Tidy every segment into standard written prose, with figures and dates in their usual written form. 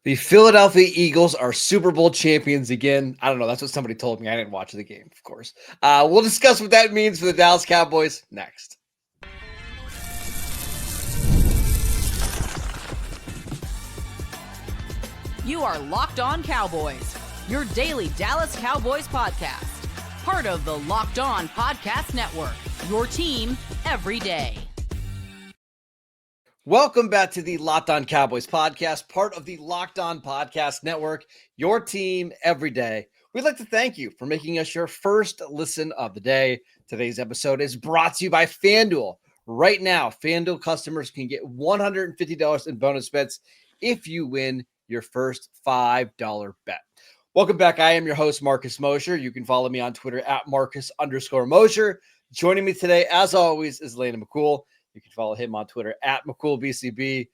The Philadelphia Eagles are Super Bowl champions again. I don't know. That's what somebody told me. I didn't watch the game, of course. We'll discuss what that means for the Dallas Cowboys next. You are Locked On Cowboys, your daily Dallas Cowboys podcast. Part of the Locked On Podcast Network, your team every day. Welcome back to the Locked On Cowboys podcast, part of the Locked On Podcast Network, your team every day. We'd like to thank you for making us your first listen of the day. Today's episode is brought to you by FanDuel. Right now, FanDuel customers can get $150 in bonus bets if you win your first $5 bet. Welcome back. I am your host, Marcus Mosher. You can follow me on Twitter at Marcus_Mosher. Joining me today, as always, is Landon McCool. You can follow him on Twitter at McCoolBCB.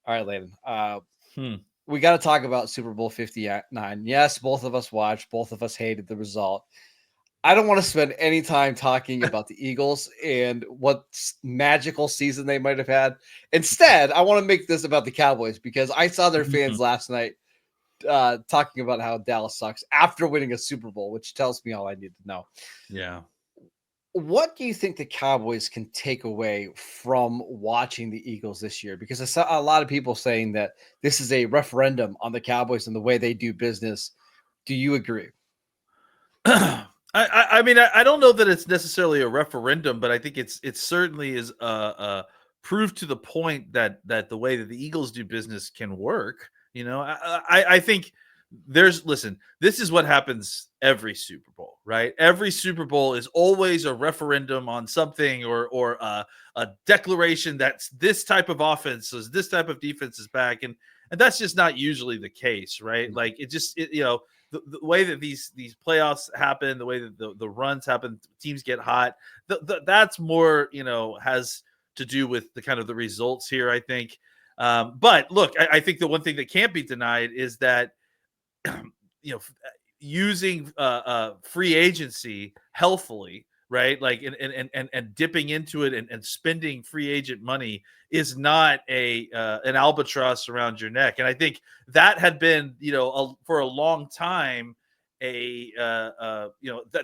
All right, Landon. We got to talk about Super Bowl 59. Yes, both of us watched. Both of us hated the result. I don't want to spend any time talking about the Eagles and what magical season they might have had. Instead, I want to make this about the Cowboys because I saw their fans last night talking about how Dallas sucks after winning a Super Bowl, which tells me all I need to know. Yeah. What do you think the Cowboys can take away from watching the Eagles this year? Because I saw a lot of people saying that this is a referendum on the Cowboys and the way they do business. Do you agree? I mean, I don't know that it's necessarily a referendum, but I think it certainly is proof to the point that the way that the Eagles do business can work. You know, I think listen, this is what happens every Super Bowl, right? Every Super Bowl is always a referendum on something or a declaration that this type of offense is this type of defense is back. And that's just not usually the case, right? Like the way that these playoffs happen, the way that the runs happen, teams get hot, that's more, has to do with the kind of the results here, I think. But look, I think the one thing that can't be denied is that, using free agency healthfully, right? Like, and dipping into it and spending free agent money is not an albatross around your neck. And I think that had been, for a long time, that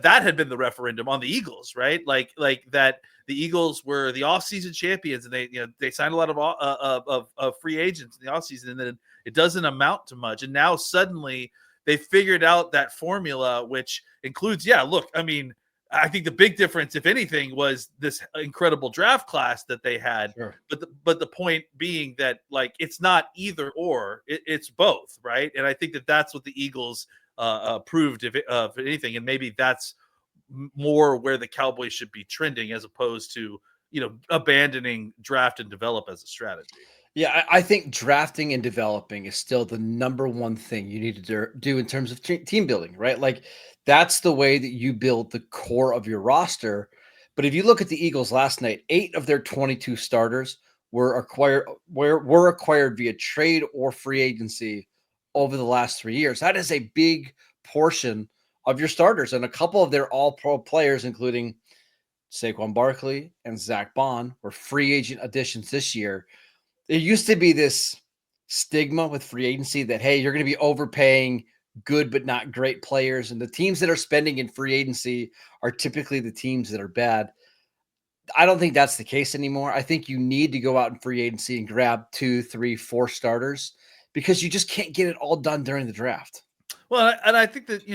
had been the referendum on the Eagles, right? Like that the Eagles were the offseason champions and they signed a lot of free agents in the offseason, and then it doesn't amount to much. And now suddenly they figured out that formula, which includes, I mean, I think the big difference, if anything, was this incredible draft class that they had. Sure. But the point being that, like, it's not either or, it's both, right? And I think that's what the Eagles proved, if anything, and maybe that's more where the Cowboys should be trending, as opposed to abandoning draft and develop as a strategy. Yeah, I think drafting and developing is still the number one thing you need to do in terms of team building, right? Like, that's the way that you build the core of your roster. But if you look at the Eagles last night, 8 of their 22 starters were acquired via trade or free agency over the last 3 years. That is a big portion of your starters, and a couple of their all-pro players, including Saquon Barkley and Zach Bond, were free agent additions this year. There used to be this stigma with free agency that, hey, you're going to be overpaying good but not great players, and the teams that are spending in free agency are typically the teams that are bad. I don't think that's the case anymore. I think you need to go out in free agency and grab 2, 3, 4 starters because you just can't get it all done during the draft. Well, and I think that,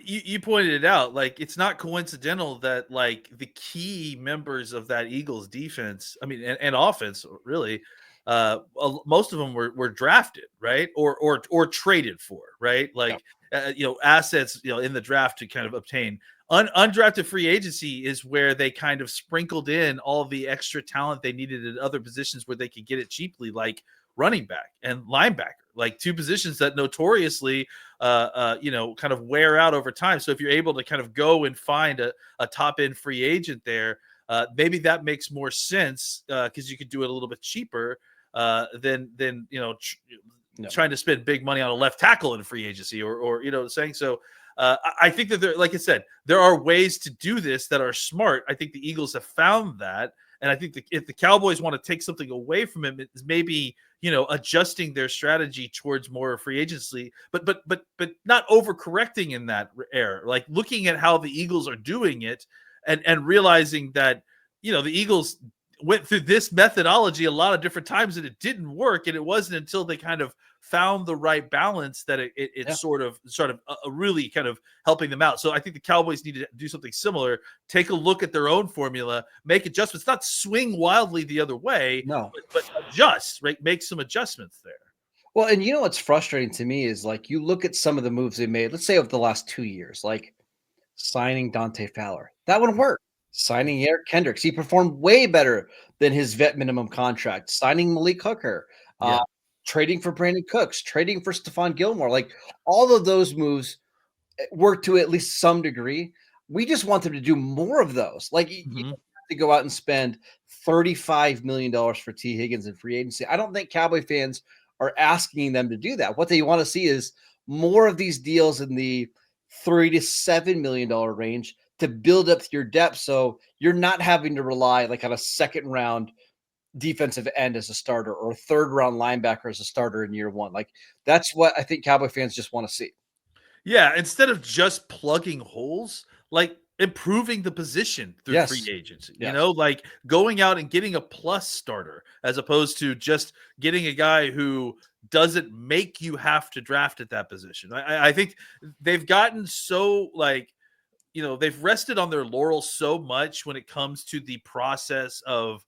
you pointed it out, like, it's not coincidental that, like, the key members of that Eagles defense, I mean, and offense, really, most of them were drafted, right? Or traded for, right? Like, assets, in the draft to kind of obtain. Undrafted free agency is where they kind of sprinkled in all the extra talent they needed at other positions where they could get it cheaply, like running back and linebacker, like 2 positions that notoriously, kind of wear out over time. So if you're able to kind of go and find a top end free agent there, maybe that makes more sense because you could do it a little bit cheaper than trying to spend big money on a left tackle in free agency or saying so. I think that there, like I said, there are ways to do this that are smart. I think the Eagles have found that. And I think if the Cowboys want to take something away from him, it's maybe, adjusting their strategy towards more free agency, but not overcorrecting in that error. Like looking at how the Eagles are doing it and realizing that, the Eagles went through this methodology a lot of different times and it didn't work. And it wasn't until they kind of found the right balance that it sort of really kind of helping them out. So I think the Cowboys need to do something similar. Take a look at their own formula, make adjustments, not swing wildly the other way, but adjust, right? Make some adjustments there. Well, and what's frustrating to me is like you look at some of the moves they made, let's say over the last 2 years, like signing Dante Fowler. That would work. Signing Eric Kendricks. He performed way better than his vet minimum contract. Signing Malik Hooker. Trading for Brandon Cooks. Trading for Stephon Gilmore. Like all of those moves work to at least some degree. We just want them to do more of those. Like you have to go out and spend $35 million for T. Higgins in free agency. I don't think Cowboy fans are asking them to do that. What they want to see is more of these deals in the $3 to $7 million range to build up your depth, so you're not having to rely like on a second round defensive end as a starter or a third round linebacker as a starter in year one. Like that's what I think Cowboy fans just want to see. Yeah, instead of just plugging holes, like improving the position through free agency, like going out and getting a plus starter as opposed to just getting a guy who doesn't make you have to draft at that position. I think they've gotten so they've rested on their laurels so much when it comes to the process of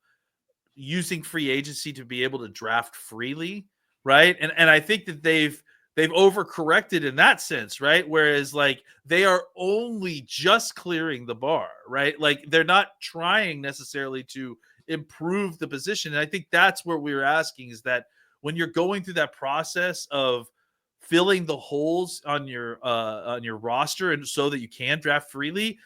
using free agency to be able to draft freely, right? And I think that they've overcorrected in that sense, right? Whereas like they are only just clearing the bar, right? Like they're not trying necessarily to improve the position. And I think that's where we were asking is that when you're going through that process of filling the holes on your roster and so that you can draft freely,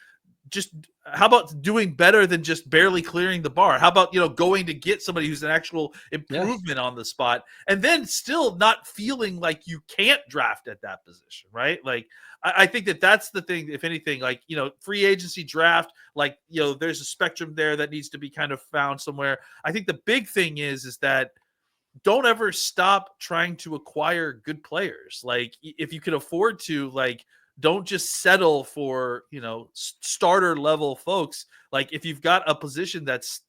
just how about doing better than just barely clearing the bar? How about, going to get somebody who's an actual improvement on the spot and then still not feeling like you can't draft at that position, right? Like, I think that that's the thing, if anything, like, free agency draft, like, there's a spectrum there that needs to be kind of found somewhere. I think the big thing is that don't ever stop trying to acquire good players. Like if you can afford to, like, don't just settle for, starter level folks. Like if you've got a position that's,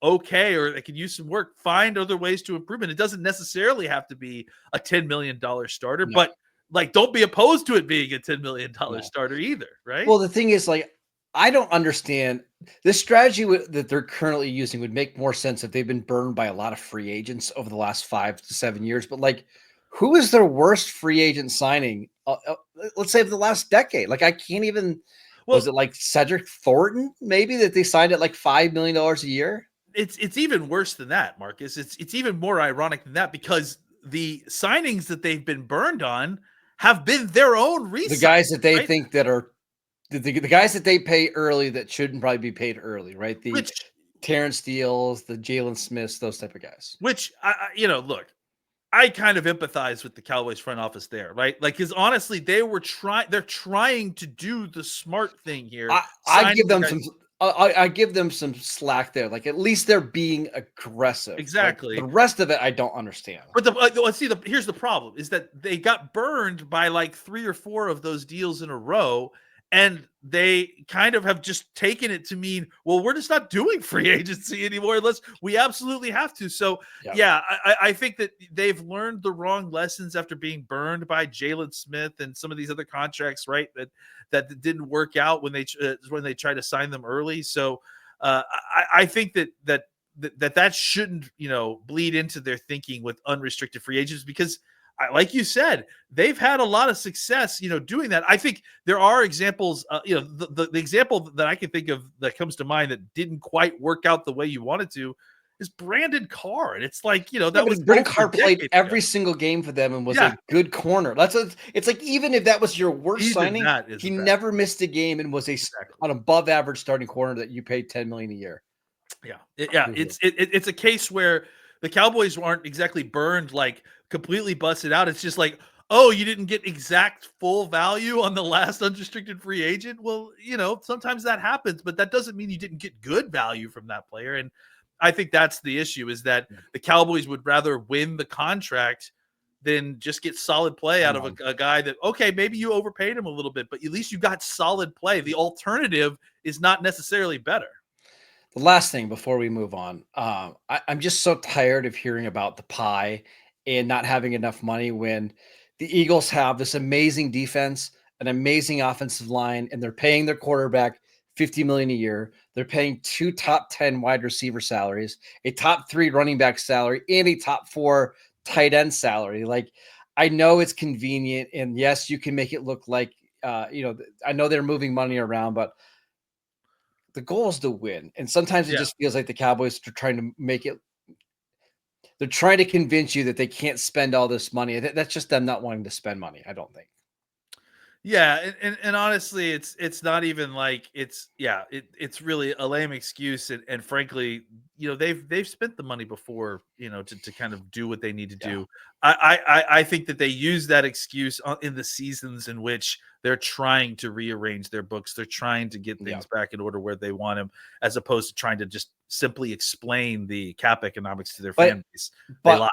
okay, or that can use some work, find other ways to improve it. It doesn't necessarily have to be a $10 million starter, but like, don't be opposed to it being a $10 million starter either. Right. Well, the thing is, like, I don't understand this strategy that they're currently using would make more sense if they've been burned by a lot of free agents over the last 5 to 7 years. But like, who is their worst free agent signing? Let's say of the last decade. Like, I can't even. Was it like Cedric Thornton? Maybe that they signed at like $5 million a year. It's even worse than that, Marcus. It's even more ironic than that because the signings that they've been burned on have been their own reasons. The guys that they think that are. The guys that they pay early that shouldn't probably be paid early, right? The Terrence Steele's, the Jalen Smiths, those type of guys. Which, look, I kind of empathize with the Cowboys front office there, right? Like, because honestly, they're trying to do the smart thing here. I give them some slack there. Like, at least they're being aggressive. Exactly. Like, the rest of it, I don't understand. But here's the problem is that they got burned by like 3 or 4 of those deals in a row. And they kind of have just taken it to mean, well, we're just not doing free agency anymore unless we absolutely have to. So, I think that they've learned the wrong lessons after being burned by Jalen Smith and some of these other contracts, right? That didn't work out when they tried to sign them early. So, I think that shouldn't, bleed into their thinking with unrestricted free agents because, like you said, they've had a lot of success, doing that. I think there are examples, the example that I can think of that comes to mind that didn't quite work out the way you wanted to is Brandon Carr. And it's like, Brandon Carr played every single game for them and was a good corner. It's like, even if that was your worst signing, he never missed a game and was an above average starting corner that you paid $10 million a year. Yeah. It's a case where the Cowboys aren't exactly burned, like completely busted out. It's just like, oh, you didn't get exact full value on the last unrestricted free agent. Well, sometimes that happens, but that doesn't mean you didn't get good value from that player. And I think that's the issue, is that the Cowboys would rather win the contract than just get solid play out of a guy that, okay, maybe you overpaid him a little bit, but at least you got solid play. The alternative is not necessarily better. The last thing before we move on, I'm just so tired of hearing about the pie and not having enough money when the Eagles have this amazing defense, an amazing offensive line, and they're paying their quarterback $50 million a year. They're paying 2 top 10 wide receiver salaries, a top 3 running back salary, and a top 4 tight end salary. Like, I know it's convenient, and yes, you can make it look like, I know they're moving money around, but the goal is to win. And sometimes it just feels like the Cowboys are trying to make it. They're trying to convince you that they can't spend all this money. That's just them not wanting to spend money, I don't think. Yeah, and honestly, it's not even like it's really a lame excuse, and frankly, they've spent the money before, to kind of do what they need to do. I think that they use that excuse in the seasons in which they're trying to rearrange their books, they're trying to get things back in order where they want them, as opposed to trying to just simply explain the cap economics to their fan base. They lie.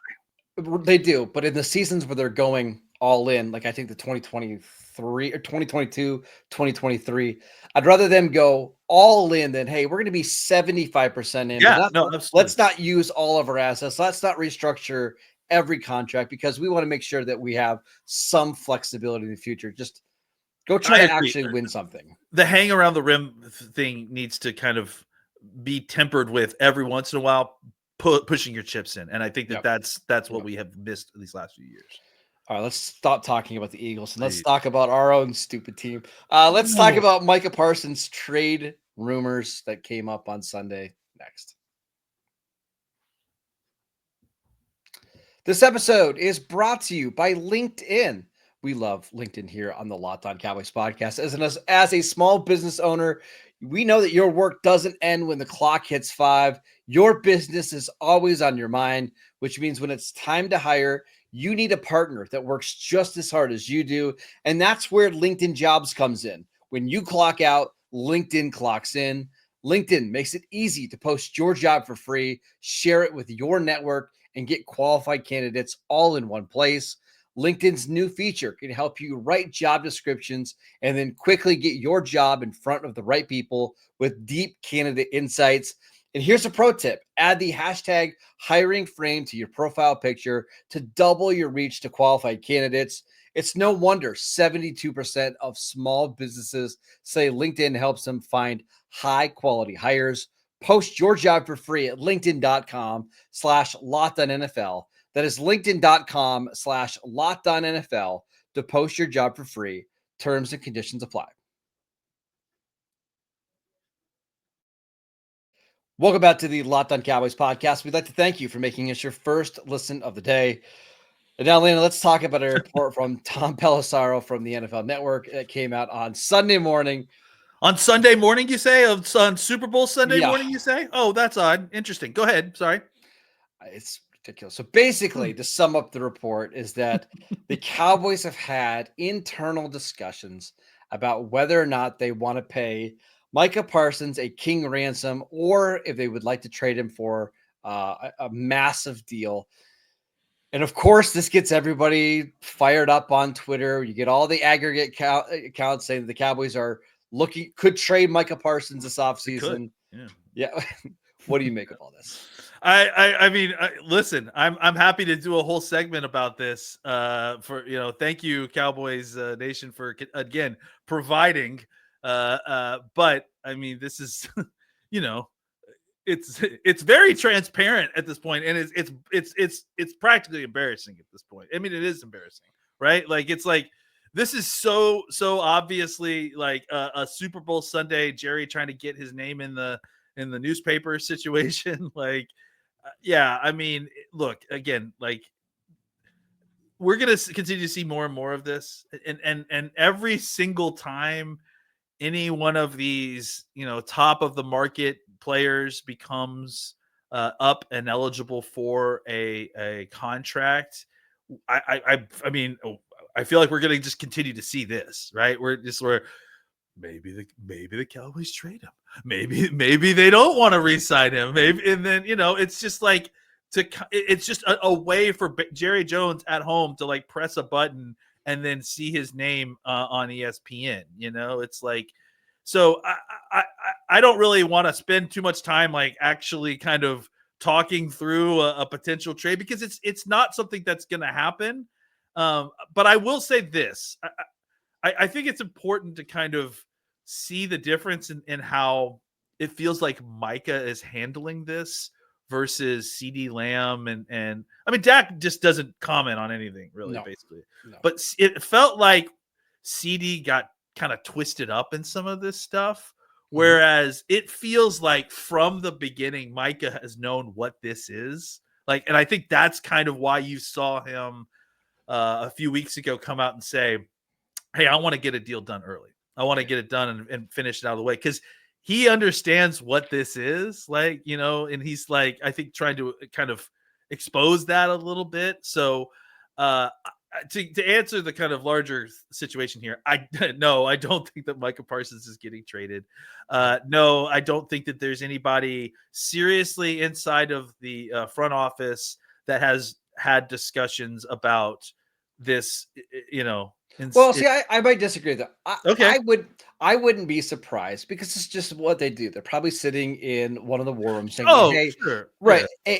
They do, but in the seasons where they're going all in, like I think the 2023 or 2022, 2023, I'd rather them go all in than, hey, we're going to be 75% in. Yeah, no, absolutely. Let's not use all of our assets. Let's not restructure every contract, because we want to make sure that we have some flexibility in the future. Just go try to actually win something. The hang around the rim thing needs to kind of be tempered with every once in a while pushing your chips in, and I think that's what we have missed these last few years. All right, let's stop talking about the Eagles and let's talk about our own stupid team. Let's talk about Micah Parsons trade rumors that came up on Sunday next. This episode is brought to you by LinkedIn. We love LinkedIn here on the Locked On Cowboys podcast. As a small business owner, we know that your work doesn't end when the clock hits 5. Your business is always on your mind, which means when it's time to hire, you need a partner that works just as hard as you do. And that's where LinkedIn Jobs comes in. When you clock out, LinkedIn clocks in. LinkedIn makes it easy to post your job for free, share it with your network, and get qualified candidates all in one place. LinkedIn's new feature can help you write job descriptions and then quickly get your job in front of the right people with deep candidate insights. And here's a pro tip: add the hashtag hiring frame to your profile picture to double your reach to qualified candidates. It's no wonder 72% of small businesses say LinkedIn helps them find high quality hires. Post your job for free at linkedin.com/LockedOnNFL. That is linkedin.com/LockedOnNFL to post your job for free. Terms and conditions apply. Welcome back to the Locked On Cowboys podcast. We'd like to thank you for making us your first listen of the day. And now, Lana, let's talk about a report from Tom Pelissero from the NFL Network that came out on Sunday morning. On Sunday morning, you say? On Super Bowl Sunday morning, you say? Oh, that's odd. Interesting. Go ahead. Sorry. It's ridiculous. So basically, to sum up the report, is that the Cowboys have had internal discussions about whether or not they want to pay Micah Parsons a king ransom, or if they would like to trade him for a massive deal. And of course, this gets everybody fired up on Twitter. You get all the aggregate accounts saying that the Cowboys are could trade Micah Parsons this offseason. Yeah. What do you make of all this? I mean, listen, I'm happy to do a whole segment about this. Thank you, Cowboys Nation, for again providing. But I mean, this is, it's very transparent at this point, and it's practically embarrassing at this point. I mean, it is embarrassing, right? Like, it's like, this is so obviously like a Super Bowl Sunday, Jerry trying to get his name in the newspaper situation. Like, I mean, look, again, like, we're going to continue to see more and more of this. And every single time any one of these, top of the market players becomes up and eligible for a contract, I mean, I feel like we're going to just continue to see this, right? We're maybe the Cowboys trade him. Maybe they don't want to re-sign him. Maybe, and then it's just like it's just a way for Jerry Jones at home to like press a button and then see his name on ESPN. It's like, so I don't really want to spend too much time like actually kind of talking through a potential trade, because it's not something that's going to happen. But I will say this. I think it's important to kind of see the difference in how it feels like Micah is handling this versus CD Lamb. And I mean, Dak just doesn't comment on anything really, basically. No. But it felt like CD got kind of twisted up in some of this stuff. Whereas it feels like from the beginning, Micah has known what this is. Like, and I think that's kind of why you saw him a few weeks ago come out and say, hey, I want to get a deal done early. I want to get it done and finish it out of the way, because he understands what this is, like, and he's like, I think trying to kind of expose that a little bit. So to answer the kind of larger situation here, I don't think that Micah Parsons is getting traded. No, I don't think that there's anybody seriously inside of the front office that has had discussions about this, Well, see, I might disagree with that. Okay. I wouldn't be surprised, because it's just what they do. They're probably sitting in one of the war rooms saying, hey, sure. Right. Yeah.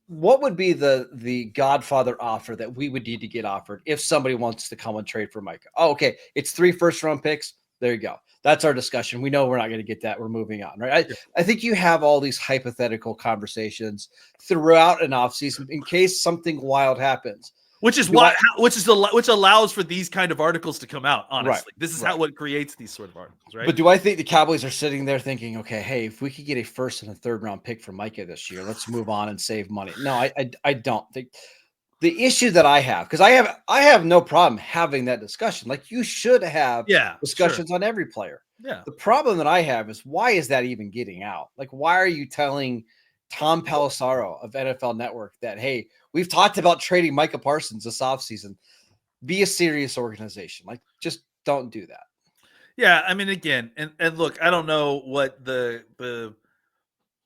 What would be the Godfather offer that we would need to get offered if somebody wants to come and trade for Micah? Oh, okay. It's 3 first-round picks. There you go. That's our discussion. We know we're not going to get that. We're moving on, right? I think you have all these hypothetical conversations throughout an offseason in case something wild happens. Which allows for these kind of articles to come out. Honestly, right, this is what creates these sort of articles, right? But do I think the Cowboys are sitting there thinking, okay, hey, if we could get a first and a third round pick for Micah this year, let's move on and save money? No, I don't think. The issue that I have, because I have no problem having that discussion. Like, you should have discussions on every player. Yeah. The problem that I have is, why is that even getting out? Like, why are you telling Tom Pelissero of NFL Network that, hey, we've talked about trading Micah Parsons this offseason? Be a serious organization. Like, just don't do that. Yeah, I mean, again, and look, I don't know what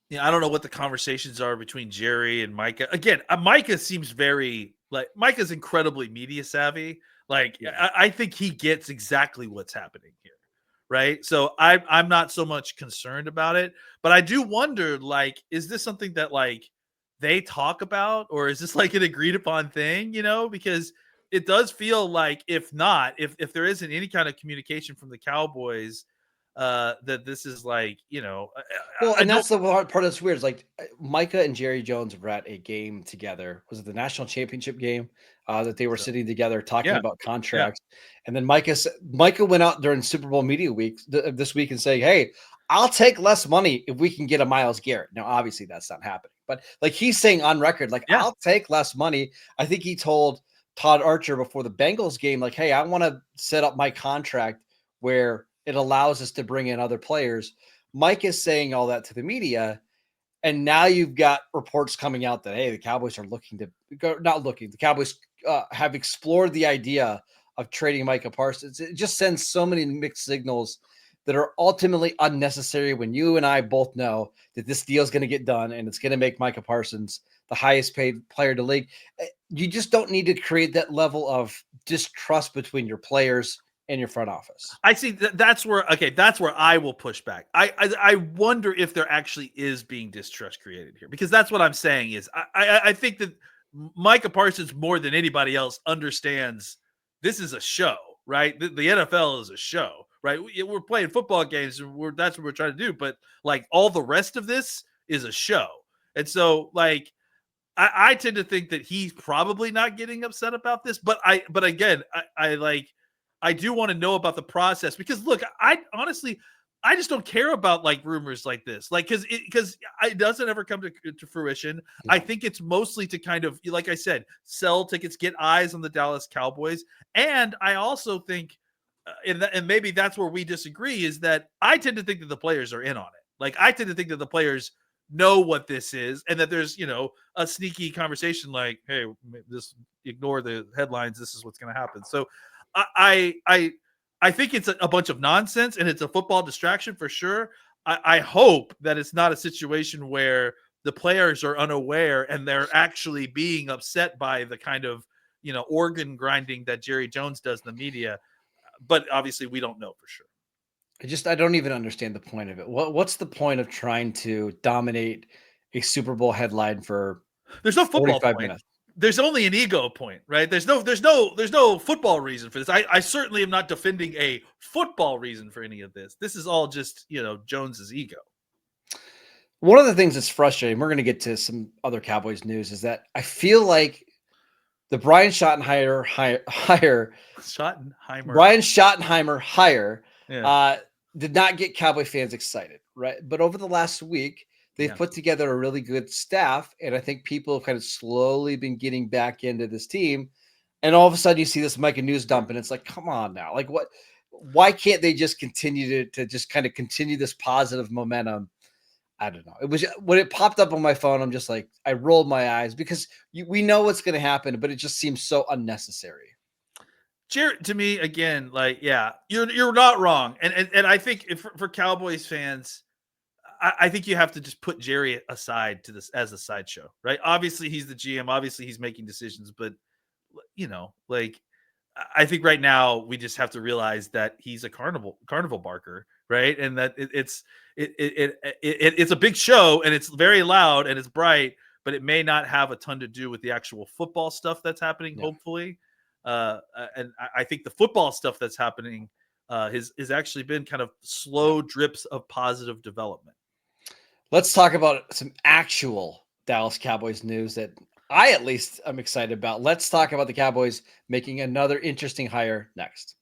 I don't know what the conversations are between Jerry and Micah. Again, Micah seems Micah's incredibly media savvy. Like, I think he gets exactly what's happening here, right? So I'm not so much concerned about it, but I do wonder, like, is this something that like they talk about, or is this like an agreed upon thing? Because it does feel like, if there isn't any kind of communication from the Cowboys, that this is like, well, and that's the part that's weird. Is like, Micah and Jerry Jones were at a game together. Was it the national championship game that they were sitting together talking about contracts? And then Micah went out during Super Bowl media week this week and saying, hey, I'll take less money if we can get a Myles Garrett. Now, obviously that's not happening, but like, he's saying on record, like, I'll take less money. I think he told Todd Archer before the Bengals game, like, hey, I want to set up my contract where it allows us to bring in other players. Mike is saying all that to the media, and now you've got reports coming out that, hey, the Cowboys are the Cowboys have explored the idea of trading Micah Parsons. It just sends so many mixed signals that are ultimately unnecessary, when you and I both know that this deal is going to get done and it's going to make Micah Parsons the highest paid player in the league. You just don't need to create that level of distrust between your players and your front office. I see that's where I will push back. I wonder if there actually is being distrust created here, because that's what I'm saying is I think that Micah Parsons, more than anybody else, understands this is a show, right? The NFL is a show, right? We're playing football games, and that's what we're trying to do. But like, all the rest of this is a show. And so, like, I tend to think that he's probably not getting upset about this. But again, I do want to know about the process, because look, I honestly just don't care about like rumors like this, like, because it doesn't ever come to fruition. Yeah. I think it's mostly to kind of, like I said, sell tickets, get eyes on the Dallas Cowboys. And I also think, and maybe that's where we disagree, is that I tend to think that the players are in on it. Like, I tend to think that the players know what this is, and that there's, a sneaky conversation like, hey, just ignore the headlines. This is what's going to happen. So I I think it's a bunch of nonsense, and it's a football distraction for sure. I hope that it's not a situation where the players are unaware and they're actually being upset by the kind of, organ grinding that Jerry Jones does in the media. But obviously we don't know for sure. I don't even understand the point of it. What's the point of trying to dominate a Super Bowl headline for There's no football 45 point. minutes? There's only an ego point, right? There's no football reason for this. I certainly am not defending a football reason for any of this. This is all just, Jones's ego. One of the things that's frustrating, we're going to get to some other Cowboys news, is that I feel like the Brian Schottenheimer hire did not get Cowboy fans excited, right? But over the last week, they've put together a really good staff, and I think people have kind of slowly been getting back into this team. And all of a sudden, you see this Micah news dump, and it's like, come on now, like what? Why can't they just continue to just kind of continue this positive momentum? I don't know. It was when it popped up on my phone, I'm just like, I rolled my eyes because we know what's going to happen, but it just seems so unnecessary. Jared, to me, again, like, you're not wrong, and I think for Cowboys fans, I think you have to just put Jerry aside to this as a sideshow, right? Obviously, he's the GM. Obviously, he's making decisions, but like, I think right now we just have to realize that he's a carnival barker, right? And that it's a big show, and it's very loud and it's bright, but it may not have a ton to do with the actual football stuff that's happening. Hopefully, and I think the football stuff that's happening has actually been kind of slow drips of positive development. Let's talk about some actual Dallas Cowboys news that I at least am excited about. Let's talk about the Cowboys making another interesting hire next.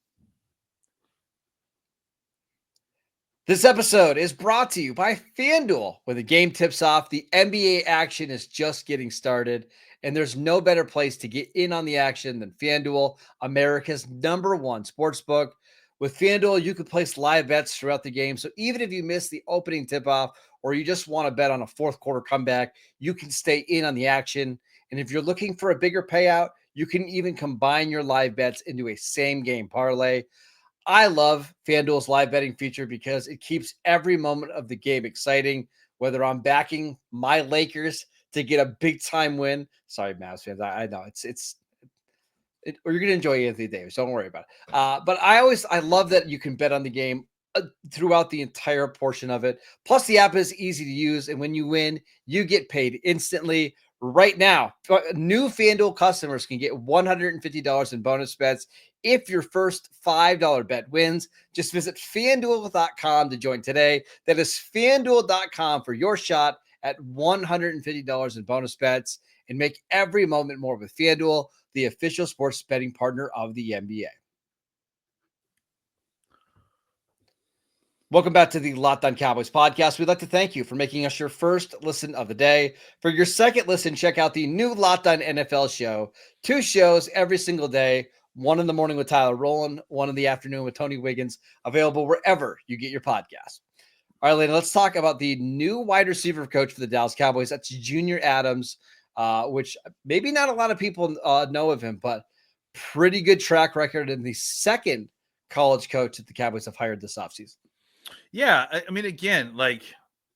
This episode is brought to you by FanDuel. When the game tips off, the NBA action is just getting started, and there's no better place to get in on the action than FanDuel, America's #1 sportsbook. With FanDuel, you can place live bets throughout the game, so even if you miss the opening tip-off or you just want to bet on a fourth quarter comeback, you can stay in on the action. And if you're looking for a bigger payout, you can even combine your live bets into a same-game parlay. I love FanDuel's live betting feature because it keeps every moment of the game exciting, whether I'm backing my Lakers to get a big-time win. Sorry, Mavs fans. I know or you're going to enjoy Anthony Davis. Don't worry about it. But I love that you can bet on the game throughout the entire portion of it. Plus, the app is easy to use, and when you win, you get paid instantly. Right now, new FanDuel customers can get $150 in bonus bets if your first $5 bet wins. Just visit FanDuel.com to join today. That is FanDuel.com for your shot at $150 in bonus bets, and make every moment more with FanDuel, the official sports betting partner of the NBA. Welcome back to the Locked On Cowboys podcast. We'd like to thank you for making us your first listen of the day. For your second listen, check out the new Locked On NFL show. 2 shows every single day. One in the morning with Tyler Rowland, one in the afternoon with Tony Wiggins, available wherever you get your podcast. All right, Lena, let's talk about the new wide receiver coach for the Dallas Cowboys. That's Junior Adams, which maybe not a lot of people know of him, but pretty good track record, and the second college coach that the Cowboys have hired this offseason. Yeah, I mean, again, like,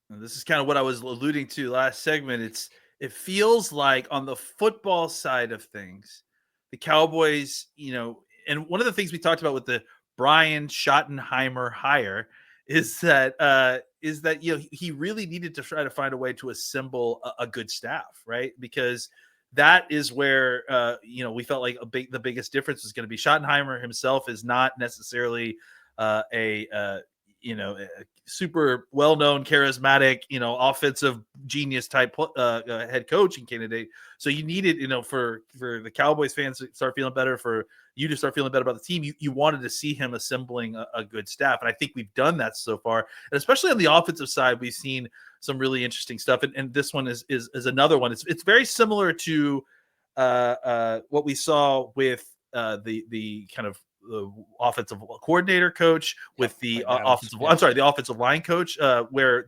this is kind of what I was alluding to last segment. It feels like on the football side of things, the Cowboys, and one of the things we talked about with the Brian Schottenheimer hire is that he really needed to try to find a way to assemble a good staff, right? Because that is where we felt like the biggest difference was going to be. Schottenheimer himself is not necessarily a super well-known, charismatic, offensive genius type head coaching candidate. So you needed, for the Cowboys fans to start feeling better, for you to start feeling better about the team, you wanted to see him assembling a good staff. And I think we've done that so far. And especially on the offensive side, we've seen some really interesting stuff. And this one is another one. It's very similar to what we saw with the kind of the offensive coordinator coach with the offensive line coach, where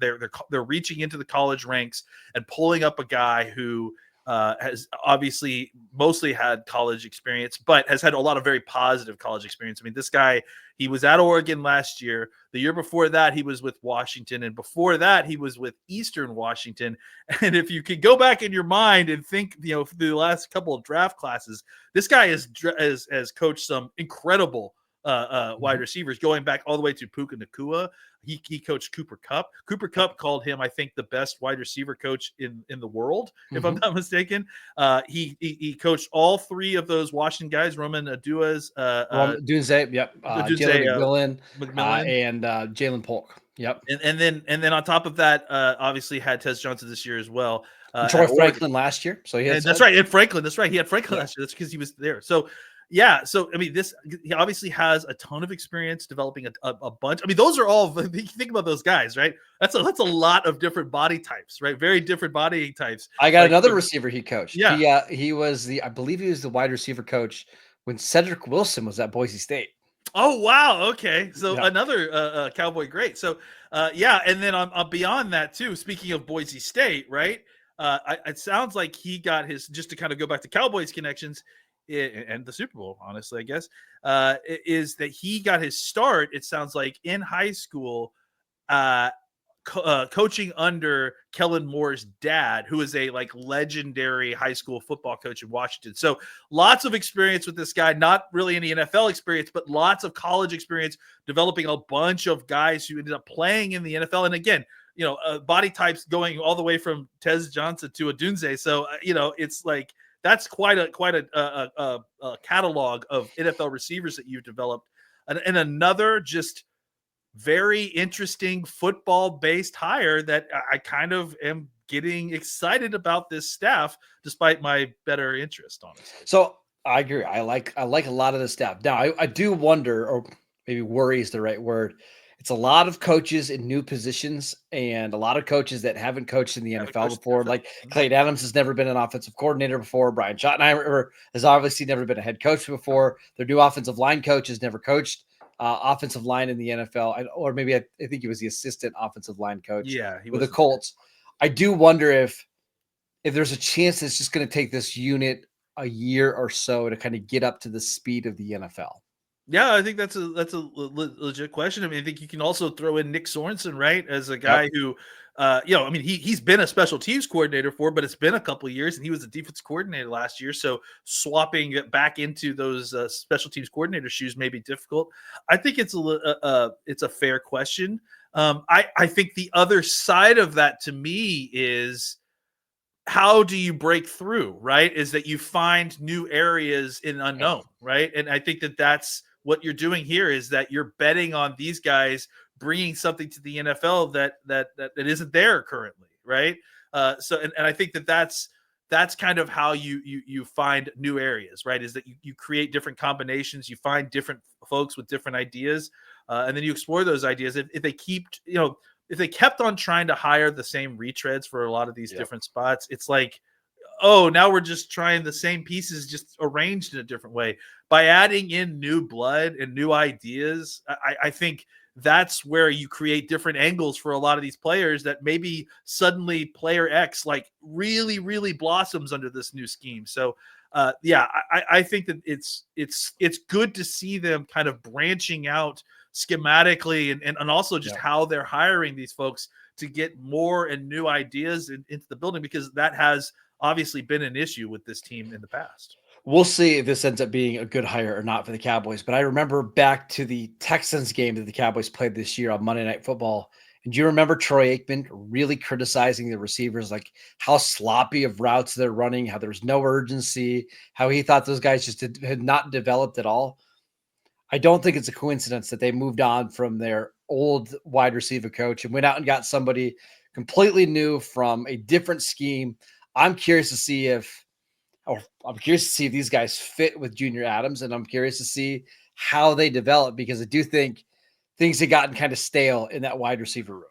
they're reaching into the college ranks and pulling up a guy who has obviously mostly had college experience, but has had a lot of very positive college experience. I mean, this guy, he was at Oregon last year. The year before that, he was with Washington. And before that, he was with Eastern Washington. And if you could go back in your mind and think, through the last couple of draft classes, this guy has coached some incredible wide receivers, going back all the way to Puka Nacua. He coached Cooper Kupp. Cooper Kupp called him, I think, the best wide receiver coach in the world, if I'm not mistaken. He coached all three of those Washington guys, Roman Aduas, Dunze, yep, Jalen McMillan, and Jalen Polk, yep. And then on top of that, obviously had Tez Johnson this year as well. Troy Franklin last year, so that's right. And Franklin, that's right. He had Franklin last year. That's because he was there. So. Yeah, so I mean, he obviously has a ton of experience developing a bunch. I mean, those are all. Think about those guys, right? That's a lot of different body types, right? Very different body types. I got another receiver he coached. Yeah, he was I believe he was the wide receiver coach when Cedric Wilson was at Boise State. Oh wow, okay, so another Cowboy great. So and then on beyond that too. Speaking of Boise State, right? It sounds like he got his, just to kind of go back to Cowboys connections. And the Super Bowl, honestly, I guess, is that he got his start, it sounds like, in high school, coaching under Kellen Moore's dad, who is a legendary high school football coach in Washington. So lots of experience with this guy, not really any NFL experience, but lots of college experience, developing a bunch of guys who ended up playing in the NFL. And again, body types going all the way from Tez Johnson to Adunze. So, it's like, that's quite a catalog of NFL receivers that you've developed, and another just very interesting football-based hire that I kind of am getting excited about this staff, despite my better interest, honestly. So I agree. I like a lot of the staff. Now I do wonder, or maybe worry is the right word. It's a lot of coaches in new positions and a lot of coaches that haven't coached in the NFL before. Like Clayton Adams has never been an offensive coordinator before. Brian Schottenheimer has obviously never been a head coach before. Their new offensive line coach has never coached offensive line in the NFL. Or maybe I think he was the assistant offensive line coach with the Colts. I do wonder if there's a chance it's just going to take this unit a year or so to kind of get up to the speed of the NFL. Yeah, I think that's a legit question. I mean, I think you can also throw in Nick Sorensen, right, as a guy who, I mean, he's been a special teams coordinator but it's been a couple of years, and he was a defense coordinator last year. So swapping back into those special teams coordinator shoes may be difficult. I think it's a fair question. I think the other side of that to me is, how do you break through, right? Is that you find new areas in unknown, right? And I think that's what you're doing here, is that you're betting on these guys bringing something to the NFL that isn't there currently, right? So I think that's kind of how you find new areas, right? Is that you create different combinations, you find different folks with different ideas, and then you explore those ideas. If they keep, if they kept on trying to hire the same retreads for a lot of these different spots, it's like, oh, now we're just trying the same pieces, just arranged in a different way. By adding in new blood and new ideas, I think that's where you create different angles for a lot of these players, that maybe suddenly player X really, really blossoms under this new scheme. So I think that it's good to see them kind of branching out schematically and also just how they're hiring these folks to get more and new ideas into the building, because that has obviously been an issue with this team in the past. We'll see if this ends up being a good hire or not for the Cowboys. But I remember back to the Texans game that the Cowboys played this year on Monday Night Football. And do you remember Troy Aikman really criticizing the receivers, like how sloppy of routes they're running, how there's no urgency, how he thought those guys just had not developed at all? I don't think it's a coincidence that they moved on from their old wide receiver coach and went out and got somebody completely new from a different scheme. I'm curious to see if these guys fit with Junior Adams, and I'm curious to see how they develop, because I do think things have gotten kind of stale in that wide receiver room.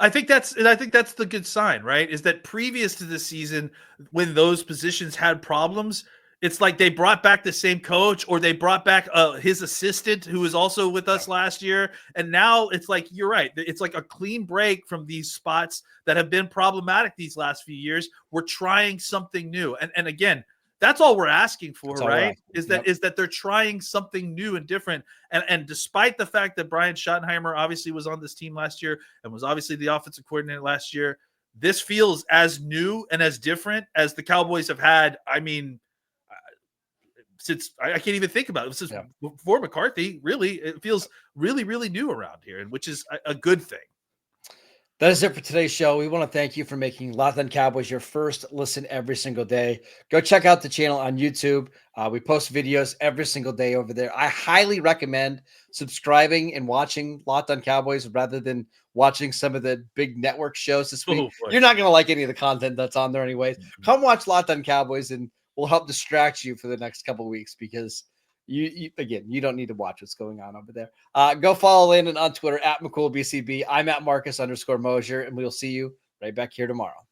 I think that's the good sign, right? Is that previous to this season, when those positions had problems, it's like they brought back the same coach, or they brought back his assistant who was also with us last year. And now it's like, you're right. It's like a clean break from these spots that have been problematic these last few years. We're trying something new. And again, that's all we're asking for, right? Is that they're trying something new and different. And despite the fact that Brian Schottenheimer obviously was on this team last year and was obviously the offensive coordinator last year, this feels as new and as different as the Cowboys have had. I mean, since I can't even think about it. Since before McCarthy, really, it feels really, really new around here, and which is a good thing. That is it for today's show. We want to thank you for making Locked On Cowboys your first listen every single day. Go check out the channel on YouTube. We post videos every single day over there. I highly recommend subscribing and watching Locked On Cowboys rather than watching some of the big network shows this week. You're not going to like any of the content that's on there anyways. Come watch Locked On Cowboys, and we'll help distract you for the next couple of weeks, because you don't need to watch what's going on over there. Go follow Landon on Twitter at McCoolBCB. I'm at Marcus _Mosier, and we'll see you right back here tomorrow.